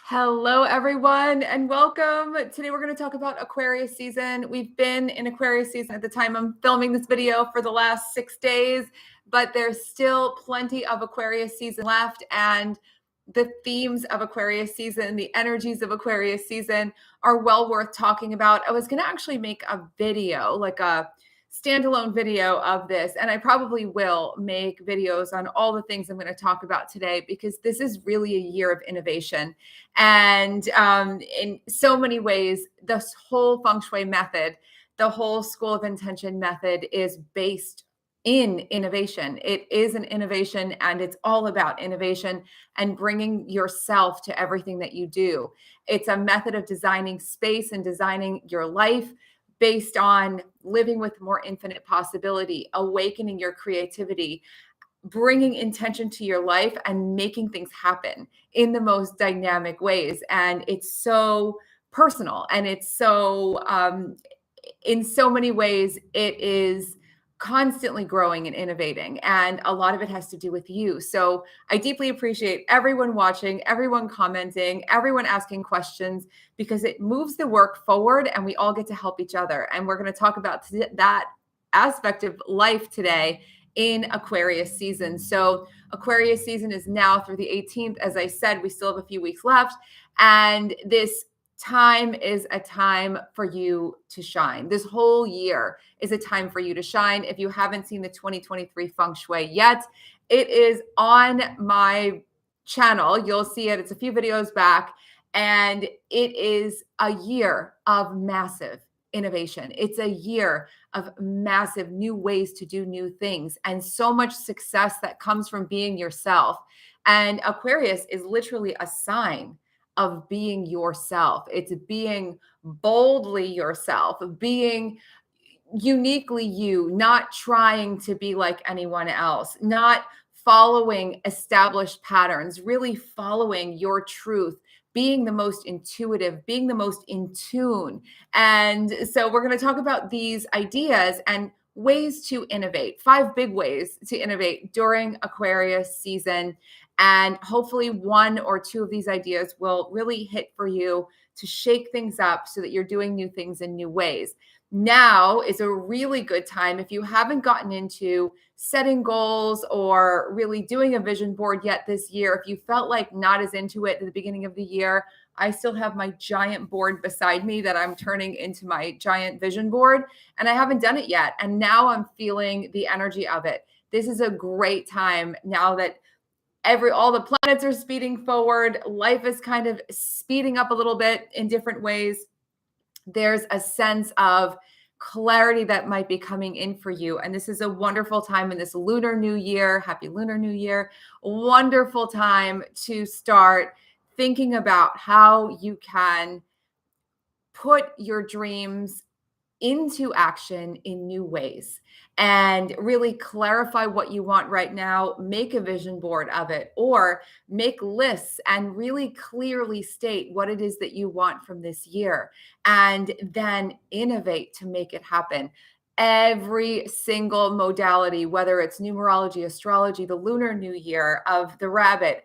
Hello, everyone, and welcome. Today, we're going to talk about Aquarius season. We've been in Aquarius season at the time I'm filming this video for the last 6 days, but there's still plenty of Aquarius season left. And the themes of Aquarius season, the energies of Aquarius season are well worth talking about. I was going to actually make a video, like a standalone video of this, and I probably will make videos on all the things I'm going to talk about today, because this is really a year of innovation. And in so many ways, this whole Feng Shui method, the whole School of Intention method is based in innovation. It is an innovation, and it's all about innovation and bringing yourself to everything that you do. It's a method of designing space and designing your life based on living with more infinite possibility, awakening your creativity, bringing intention to your life, and making things happen in the most dynamic ways. And it's so personal, and it's so, in so many ways, it is constantly growing and innovating. And a lot of it has to do with you. So I deeply appreciate everyone watching, everyone commenting, everyone asking questions, because it moves the work forward and we all get to help each other. And we're going to talk about that aspect of life today in Aquarius season. So Aquarius season is now through the 18th. As I said, we still have a few weeks left. And this time is a time for you to shine. This whole year is a time for you to shine. If you haven't seen the 2023 Feng Shui yet, it is on my channel. You'll see it. It's a few videos back. And it is a year of massive innovation. It's a year of massive new ways to do new things, and so much success that comes from being yourself. And Aquarius is literally a sign of being yourself. It's being boldly yourself, being uniquely you, not trying to be like anyone else, not following established patterns, really following your truth, being the most intuitive, being the most in tune. And so we're going to talk about these ideas and ways to innovate, 5 big ways to innovate during Aquarius season. And hopefully 1 or 2 of these ideas will really hit for you to shake things up so that you're doing new things in new ways. Now is a really good time if you haven't gotten into setting goals or really doing a vision board yet this year. If you felt like not as into it at the beginning of the year, I still have my giant board beside me that I'm turning into my giant vision board, and I haven't done it yet. And now I'm feeling the energy of it. This is a great time now that all the planets are speeding forward. Life is kind of speeding up a little bit in different ways. There's a sense of clarity that might be coming in for you. And this is a wonderful time in this Lunar New Year. Happy Lunar New Year. Wonderful time to start thinking about how you can put your dreams into action in new ways and really clarify what you want right now. Make a vision board of it, or make lists and really clearly state what it is that you want from this year, and then innovate to make it happen. Every single modality, whether it's numerology, astrology, the Lunar New Year, of the rabbit,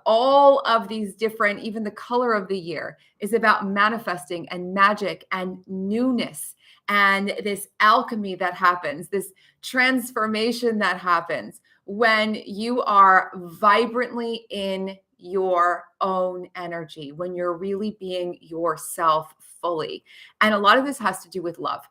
all of these different, even the color of the year, is about manifesting and magic and newness and this alchemy that happens, this transformation that happens when you are vibrantly in your own energy, when you're really being yourself fully. And a lot of this has to do with love.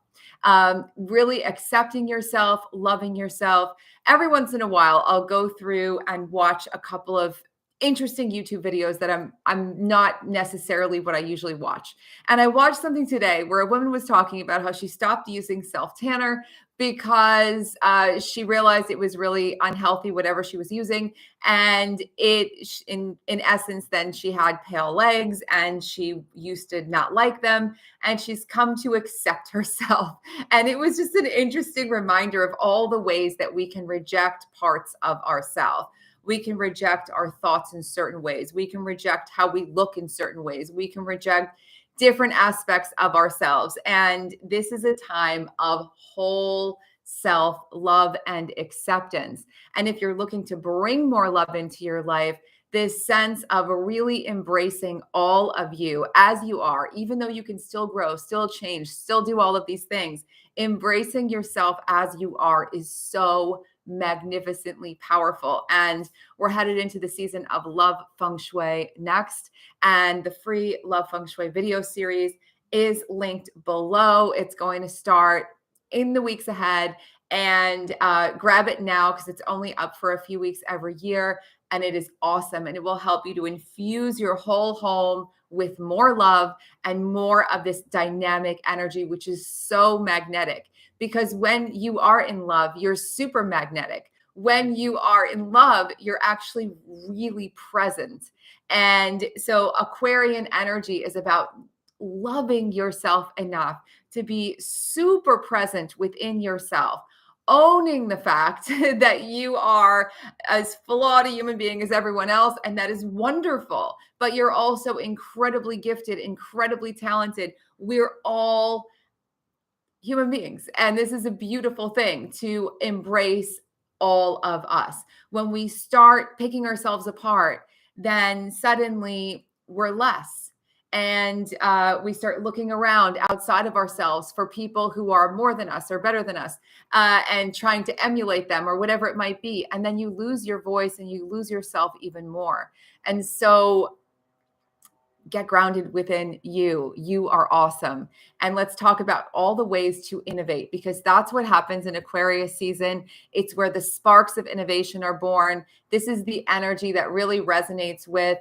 Really accepting yourself, loving yourself. Every once in a while, I'll go through and watch a couple of interesting YouTube videos that I'm not necessarily what I usually watch. And I watched something today where a woman was talking about how she stopped using self-tanner because she realized it was really unhealthy, whatever she was using. And in essence, then she had pale legs and she used to not like them. And she's come to accept herself. And it was just an interesting reminder of all the ways that we can reject parts of ourselves. We can reject our thoughts in certain ways. We can reject how we look in certain ways. We can reject different aspects of ourselves. And this is a time of whole self love and acceptance. And if you're looking to bring more love into your life, this sense of really embracing all of you as you are, even though you can still grow, still change, still do all of these things. Embracing yourself as you are is so magnificently powerful. And we're headed into the season of Love Feng Shui next. And the free Love Feng Shui video series is linked below. It's going to start in the weeks ahead. And grab it now because it's only up for a few weeks every year. And it is awesome. And it will help you to infuse your whole home with more love and more of this dynamic energy, which is so magnetic. Because when you are in love, you're super magnetic. When you are in love, you're actually really present. And so Aquarian energy is about loving yourself enough to be super present within yourself, owning the fact that you are as flawed a human being as everyone else, and that is wonderful. But you're also incredibly gifted, incredibly talented. We're all human beings, and this is a beautiful thing to embrace all of us. When we start picking ourselves apart, then suddenly we're less. And we start looking around outside of ourselves for people who are more than us or better than us, and trying to emulate them or whatever it might be. And then you lose your voice and you lose yourself even more. And so get grounded within you. You are awesome. And let's talk about all the ways to innovate, because that's what happens in Aquarius season. It's where the sparks of innovation are born. This is the energy that really resonates with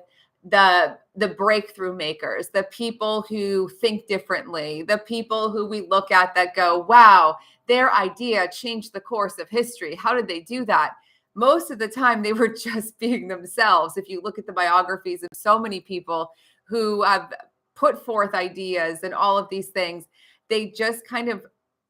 the breakthrough makers, the people who think differently, the people who we look at that go, wow, their idea changed the course of history. How did they do that? Most of the time, they were just being themselves. If you look at the biographies of so many people who have put forth ideas and all of these things, they just kind of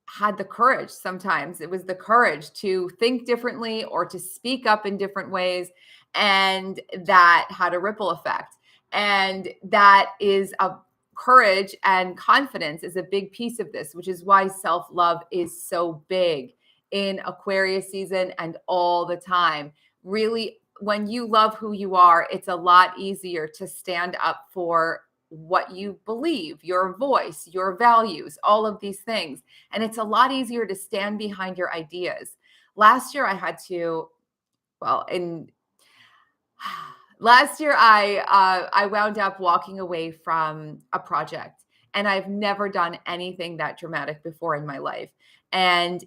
had the courage. Sometimes it was the courage to think differently or to speak up in different ways. And that had a ripple effect. And that is a courage, and confidence is a big piece of this, which is why self-love is so big in Aquarius season and all the time. Really, when you love who you are, it's a lot easier to stand up for what you believe, your voice, your values, all of these things. And it's a lot easier to stand behind your ideas. Last year, I had to, well, in last year, I wound up walking away from a project, and I've never done anything that dramatic before in my life. And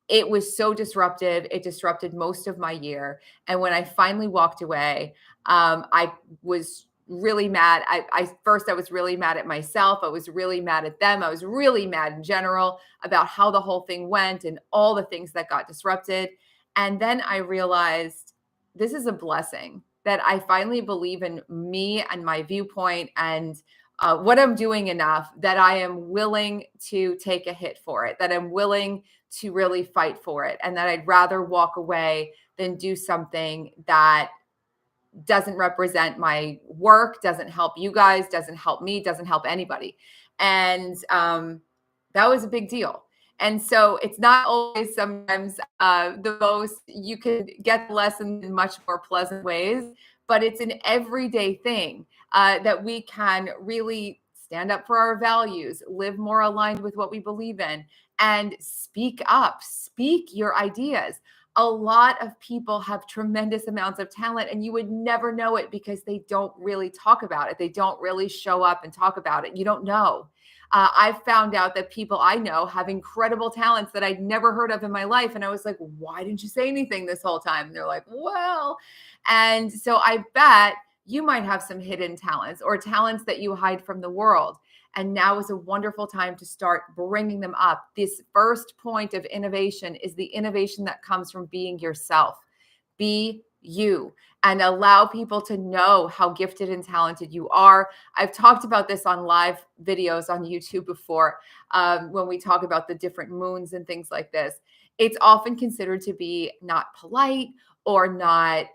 it was so disruptive. It disrupted most of my year. And when I finally walked away, I was really mad. First, I was really mad at myself. I was really mad at them. I was really mad in general about how the whole thing went and all the things that got disrupted. And then I realized this is a blessing, that I finally believe in me and my viewpoint and what I'm doing enough that I am willing to take a hit for it, that I'm willing to really fight for it, and that I'd rather walk away than do something that doesn't represent my work, doesn't help you guys, doesn't help me, doesn't help anybody. And that was a big deal. And so it's not always sometimes the most, you can get the lesson in much more pleasant ways, but it's an everyday thing that we can really stand up for our values, live more aligned with what we believe in, and speak up, speak your ideas. A lot of people have tremendous amounts of talent, and you would never know it because they don't really talk about it. They don't really show up and talk about it. You don't know. I've found out that people I know have incredible talents that I'd never heard of in my life. And I was like, why didn't you say anything this whole time? And they're like, well, and so I bet you might have some hidden talents or talents that you hide from the world. And now is a wonderful time to start bringing them up. This first point of innovation is the innovation that comes from being yourself. Be you and allow people to know how gifted and talented you are. I've talked about this on live videos on YouTube before, when we talk about the different moons and things like this. It's often considered to be not polite or not,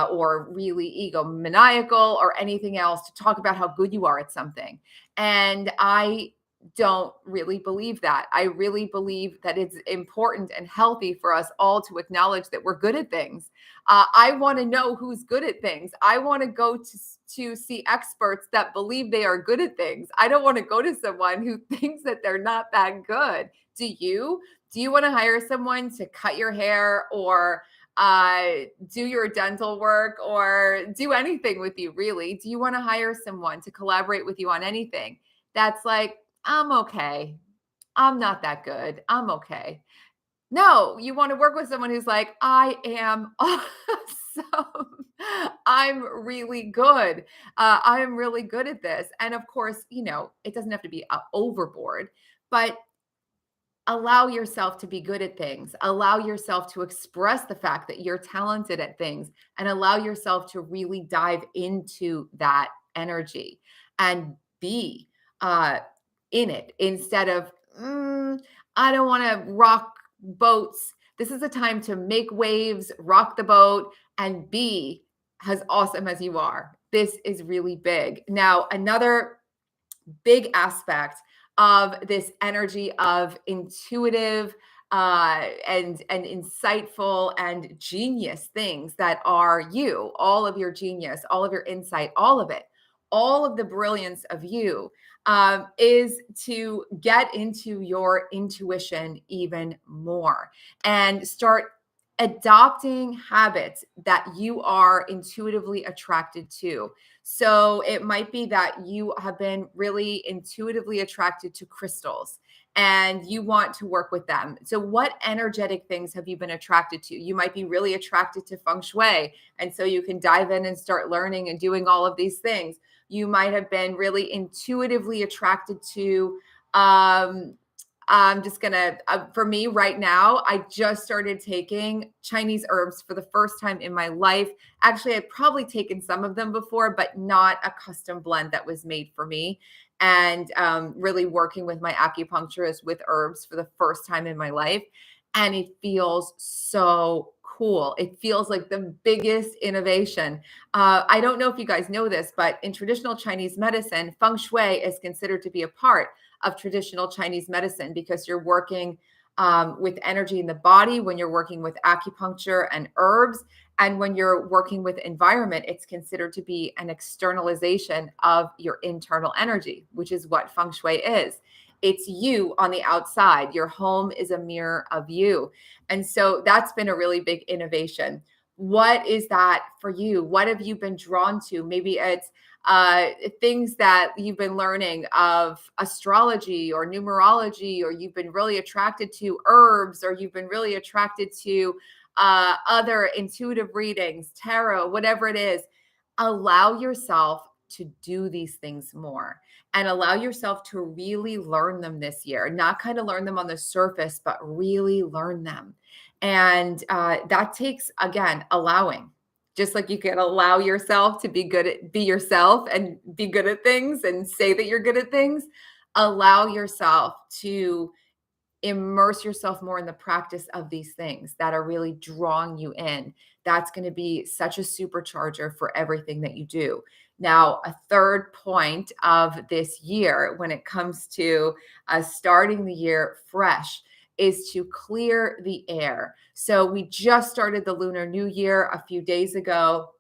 or really egomaniacal or anything else to talk about how good you are at something. And I don't really believe that. I really believe that it's important and healthy for us all to acknowledge that we're good at things. I want to know who's good at things. I want to go to see experts that believe they are good at things. I don't want to go to someone who thinks that they're not that good. Do you? Do you want to hire someone to cut your hair or do your dental work or do anything with you, really? Do you want to hire someone to collaborate with you on anything that's like, I'm okay. I'm not that good. I'm okay. No, you want to work with someone who's like, I am awesome. I'm really good. I'm really good at this. And of course, it doesn't have to be overboard, but allow yourself to be good at things. Allow yourself to express the fact that you're talented at things and allow yourself to really dive into that energy and be in it instead of, I don't want to rock boats. This is a time to make waves, rock the boat, and be as awesome as you are. This is really big. Now, another big aspect of this energy of intuitive and insightful and genius things that are you, all of your genius, all of your insight, all of it, all of the brilliance of you is to get into your intuition even more and start adopting habits that you are intuitively attracted to. So it might be that you have been really intuitively attracted to crystals and you want to work with them. So what energetic things have you been attracted to? You might be really attracted to Feng Shui. And so you can dive in and start learning and doing all of these things. You might have been really intuitively attracted to I'm just gonna, for me right now, I just started taking Chinese herbs for the first time in my life. Actually, I'd probably taken some of them before, but not a custom blend that was made for me. And really working with my acupuncturist with herbs for the first time in my life. And it feels so cool. It feels like the biggest innovation. I don't know if you guys know this, but in traditional Chinese medicine, Feng Shui is considered to be a part of traditional Chinese medicine because you're working with energy in the body when you're working with acupuncture and herbs. And when you're working with environment, it's considered to be an externalization of your internal energy, which is what Feng Shui is. It's you on the outside. Your home is a mirror of you. And so that's been a really big innovation. What is that for you? What have you been drawn to? Maybe it's things that you've been learning of astrology or numerology, or you've been really attracted to herbs, or you've been really attracted to other intuitive readings, tarot, whatever it is. Allow yourself to do these things more and allow yourself to really learn them this year, not kind of learn them on the surface, but really learn them. And that takes, again, allowing. Just like you can allow yourself to be yourself and be good at things and say that you're good at things, allow yourself to immerse yourself more in the practice of these things that are really drawing you in. That's going to be such a supercharger for everything that you do. Now, a third point of this year when it comes to starting the year fresh is to clear the air. So we just started the Lunar New Year a few days ago.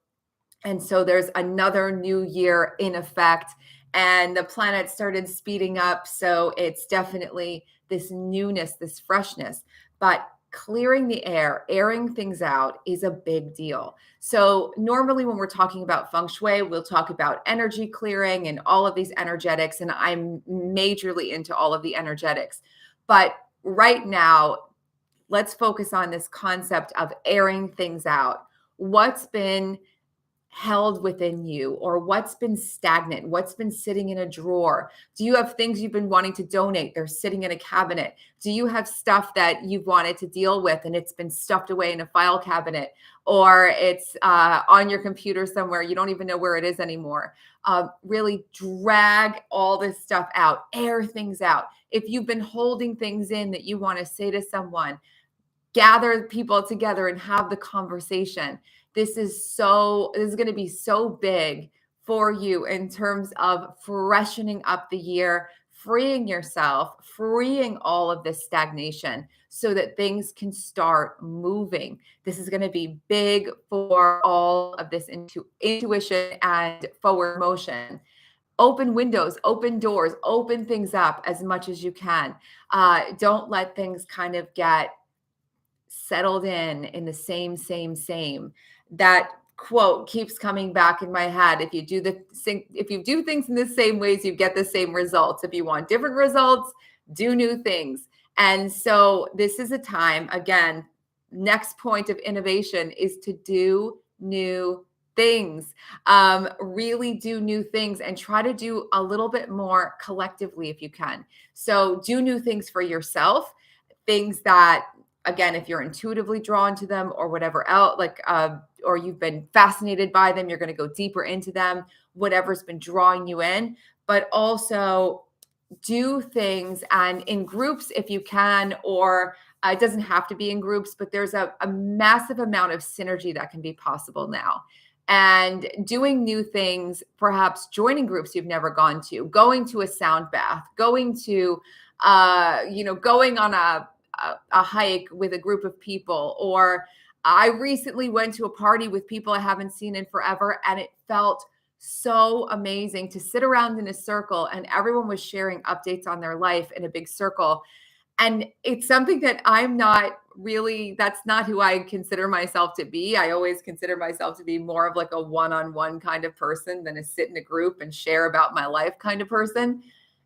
And so there's another new year in effect, and the planet started speeding up. So it's definitely this newness, this freshness. But clearing the air, airing things out is a big deal. So normally when we're talking about Feng Shui, we'll talk about energy clearing and all of these energetics. And I'm majorly into all of the energetics. But right now, let's focus on this concept of airing things out. What's been held within you, or what's been stagnant, what's been sitting in a drawer? Do you have things you've been wanting to donate? They're sitting in a cabinet. Do you have stuff that you've wanted to deal with and it's been stuffed away in a file cabinet, or it's on your computer somewhere? You don't even know where it is anymore. Really drag all this stuff out, air things out. If you've been holding things in that you want to say to someone, gather people together and have the conversation. This is going to be so big for you in terms of freshening up the year, freeing yourself, freeing all of this stagnation so that things can start moving. This is going to be big for all of this intuition and forward motion. Open windows, open doors, open things up as much as you can. Don't let things kind of get settled in the same. That quote keeps coming back in my head. If you do things in the same ways, you get the same results. If you want different results, do new things. And so this is a time, again, next point of innovation is to do new things. Really do new things and try to do a little bit more collectively if you can. So do new things for yourself, things that, again, if you're intuitively drawn to them or whatever else, or you've been fascinated by them, you're going to go deeper into them, whatever's been drawing you in, but also do things and in groups if you can, or it doesn't have to be in groups, but there's a massive amount of synergy that can be possible now. And doing new things, perhaps joining groups you've never gone to, going to a sound bath, going to, going on a hike with a group of people. Or I recently went to a party with people I haven't seen in forever, and it felt so amazing to sit around in a circle and everyone was sharing updates on their life in a big circle. And it's something that that's not who I consider myself to be. I always consider myself to be more of like a one-on-one kind of person than a sit in a group and share about my life kind of person.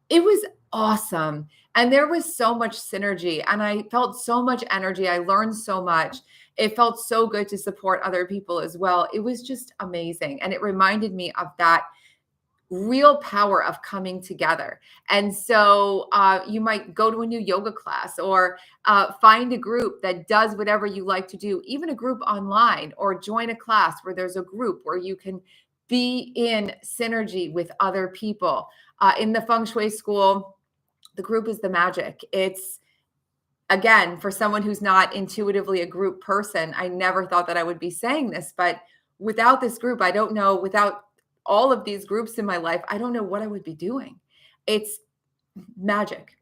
It was awesome. And there was so much synergy and I felt so much energy. I learned so much. It felt so good to support other people as well. It was just amazing. And it reminded me of that real power of coming together. And so you might go to a new yoga class or find a group that does whatever you like to do, even a group online, or join a class where there's a group where you can be in synergy with other people. In the Feng Shui school, the group is the magic. It's, again, for someone who's not intuitively a group person, I never thought that I would be saying this, but without this group, I don't know, without all of these groups in my life, I don't know what I would be doing. It's magic,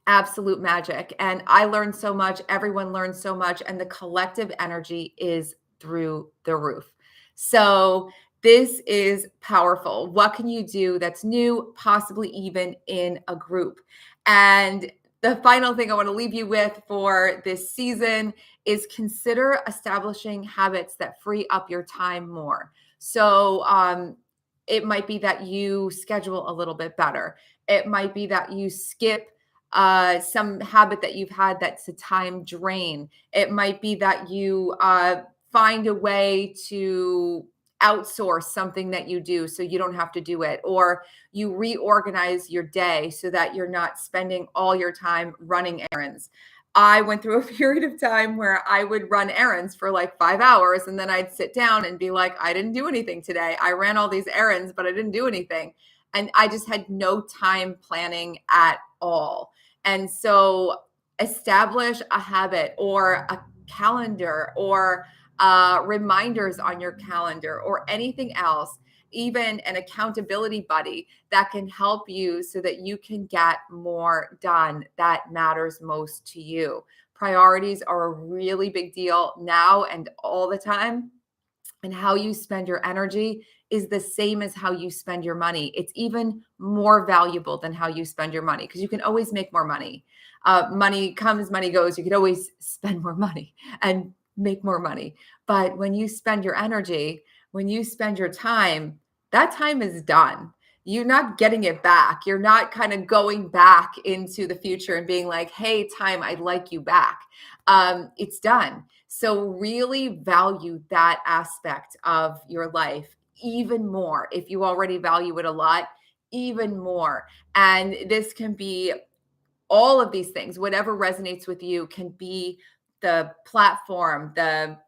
absolute magic. And I learned so much. Everyone learned so much. And the collective energy is through the roof. So this is powerful. What can you do that's new, possibly even in a group? And the final thing I want to leave you with for this season is consider establishing habits that free up your time more. So it might be that you schedule a little bit better. It might be that you skip some habit that you've had that's a time drain. It might be that you find a way to outsource something that you do so you don't have to do it, or you reorganize your day so that you're not spending all your time running errands. I went through a period of time where I would run errands for like 5 hours and then I'd sit down and be like, I didn't do anything today. I ran all these errands, but I didn't do anything. And I just had no time planning at all. And so establish a habit or a calendar or reminders on your calendar or anything else, even an accountability buddy that can help you so that you can get more done that matters most to you. Priorities are a really big deal now and all the time. And how you spend your energy is the same as how you spend your money. It's even more valuable than how you spend your money because you can always make more money. Money comes, money goes. You can always spend more money and make more money. But when you spend your energy, when you spend your time, that time is done. You're not getting it back. You're not kind of going back into the future and being like, hey, time, I'd like you back. It's done. So really value that aspect of your life even more. If you already value it a lot, even more. And this can be all of these things, whatever resonates with you can be the platform, the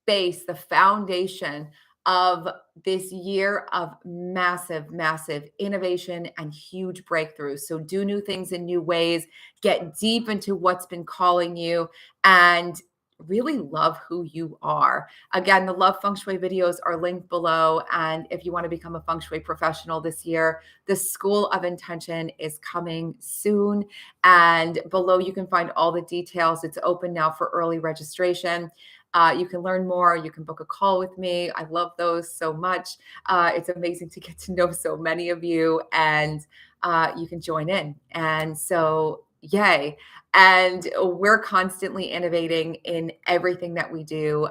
base, the foundation of this year of massive, massive innovation and huge breakthroughs. So do new things in new ways, get deep into what's been calling you, and really love who you are. Again, the Love Feng Shui videos are linked below. And if you want to become a Feng Shui professional this year, the School of Intention is coming soon. And below, you can find all the details. It's open now for early registration. You can learn more. You can book a call with me. I love those so much. It's amazing to get to know so many of you, and you can join in. And so, yay. And we're constantly innovating in everything that we do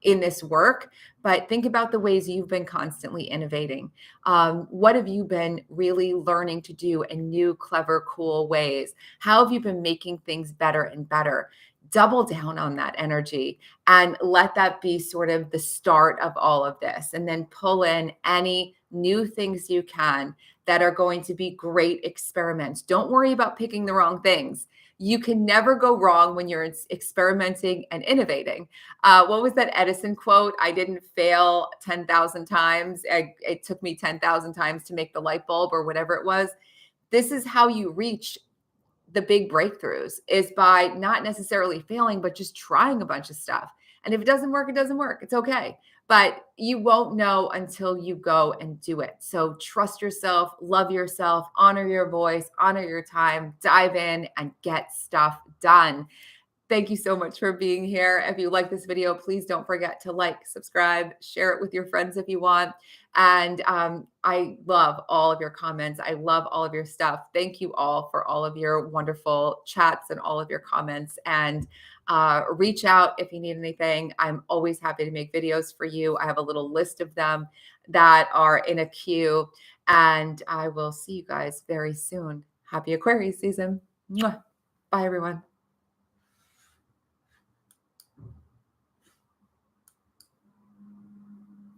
in this work. But think about the ways you've been constantly innovating. What have you been really learning to do in new, clever, cool ways? How have you been making things better and better? Double down on that energy and let that be sort of the start of all of this. And then pull in any new things you can that are going to be great experiments. Don't worry about picking the wrong things. You can never go wrong when you're experimenting and innovating. What was that Edison quote? I didn't fail 10,000 times. It took me 10,000 times to make the light bulb, or whatever it was. This is how you reach the big breakthroughs, is by not necessarily failing, but just trying a bunch of stuff. And if it doesn't work, it doesn't work. It's okay. But you won't know until you go and do it. So trust yourself, love yourself, honor your voice, honor your time, dive in and get stuff done. Thank you so much for being here. If you like this video, please don't forget to like, subscribe, share it with your friends if you want. And I love all of your comments. I love all of your stuff. Thank you all for all of your wonderful chats and all of your comments. And reach out if you need anything. I'm always happy to make videos for you. I have a little list of them that are in a queue. And I will see you guys very soon. Happy Aquarius season. Mwah. Bye, everyone.